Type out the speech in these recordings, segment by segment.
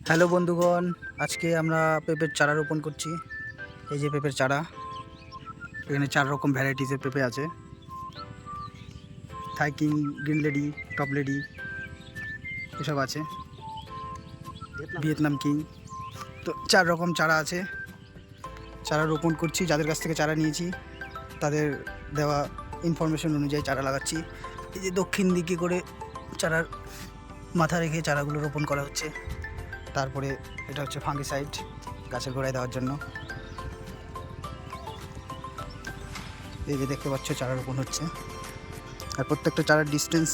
Hello বন্ধুগণ, আজকে আমরা পেঁপের চারা রোপণ করছি। এই যে পেঁপের চারা, এখানে 4 রকম ভ্যারাইটিসের পেঁপে আছে। Thai king, green lady, top lady এসব আছে, ভিয়েতনাম কিং। তো 4 রকম চারা আছে। চারা রোপণ করছি, যাদের কাছ থেকে চারা নিয়েছি তাদের দেওয়া ইনফরমেশন অনুযায়ী চারা লাগাচ্ছি। এই যে দক্ষিণ দিকে করে চারার মাথা রেখে চারাগুলো রোপণ করা হচ্ছে। তারপরে এটা হচ্ছে ফাঙ্গিসাইড গাছের গোড়ায় দেওয়ার জন্য। এই যে দেখতে পাচ্ছ চারা রোপণ হচ্ছে, আর প্রত্যেকটা চারার ডিস্টেন্স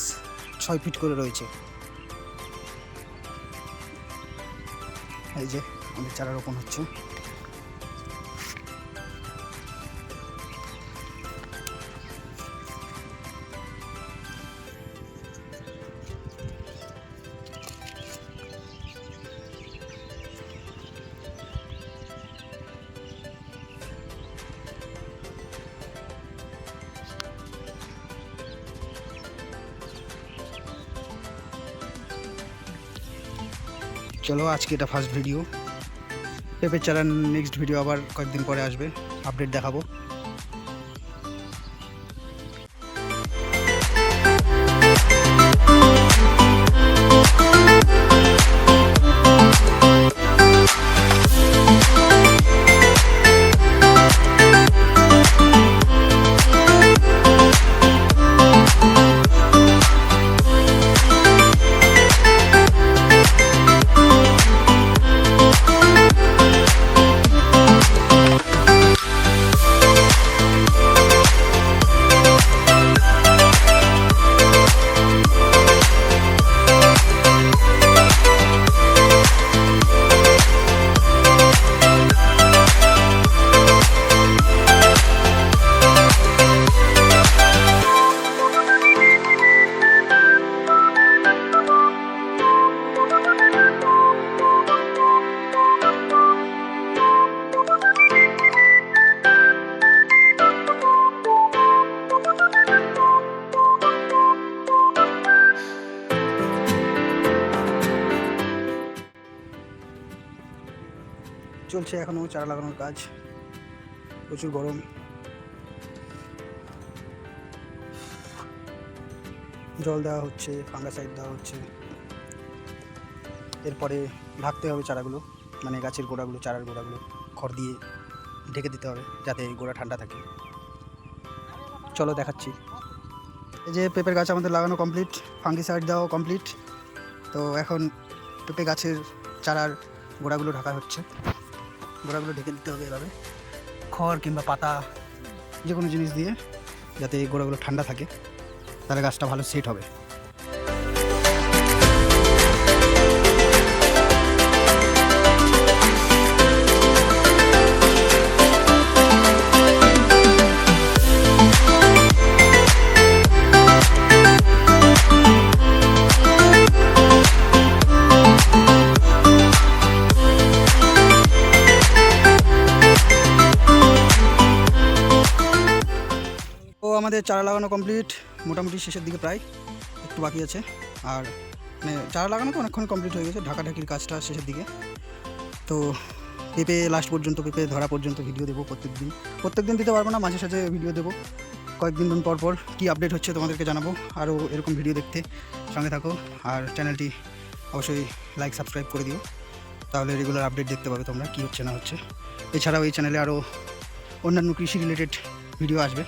6 ফিট করে রয়েছে। এই যে আমাদের চারা রোপণ হচ্ছে। চলো, আজকে এটা ফার্স্ট ভিডিও। পেঁপের চারার নেক্সট ভিডিও আবার কয়েকদিন পরে আসবে, আপডেট দেখাবো। চলছে এখনও চারা লাগানোর কাজ, প্রচুর গরম। জল দেওয়া হচ্ছে, ফাঙ্গাসাইড দেওয়া হচ্ছে। এরপরে ঢাকতে হবে চারাগুলো, মানে গাছের গোড়াগুলো, চারার গোড়াগুলো খড় দিয়ে ঢেকে দিতে হবে যাতে গোড়া ঠান্ডা থাকে। চলো দেখাচ্ছি। এই যে পেঁপের গাছ আমাদের লাগানো কমপ্লিট, ফাঙ্গিসাইড দেওয়া কমপ্লিট। তো এখন পেঁপে গাছের চারার গোড়াগুলো ঢাকা হচ্ছে। গোড়াগুলো ঢেকে দিতে হবে এভাবে, খড় কিংবা পাতা যে কোনো জিনিস দিয়ে, যাতে গোড়াগুলো ঠান্ডা থাকে, তাহলে গাছটা ভালো সেট হবে। তো আমাদের চারা লাগানো কমপ্লিট, মোটামুটি শেষের দিকে, প্রায় একটু বাকি আছে। আর মানে চারা লাগানো তো অনেকক্ষণ কমপ্লিট হয়ে গেছে, ঢাকাঢাকির কাজটা শেষের দিকে। তো পেঁপে লাস্ট পর্যন্ত, পেঁপে ধরা পর্যন্ত ভিডিও দেবো প্রত্যেক দিন দিতে পারবো না, মাঝে সাঝে ভিডিও দেবো। কয়েকদিন পর পর কী আপডেট হচ্ছে তোমাদেরকে জানাবো। আরও এরকম ভিডিও দেখতে সঙ্গে থাকো, আর চ্যানেলটি অবশ্যই লাইক সাবস্ক্রাইব করে দিও, তাহলে রেগুলার আপডেট দেখতে পাবে তোমরা কী হচ্ছে না হচ্ছে। এছাড়াও এই চ্যানেলে আরও অন্যান্য কৃষি রিলেটেড ভিডিও আসবে,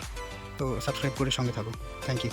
তো সাবস্ক্রাইব করে সঙ্গে থাকো। Thank you.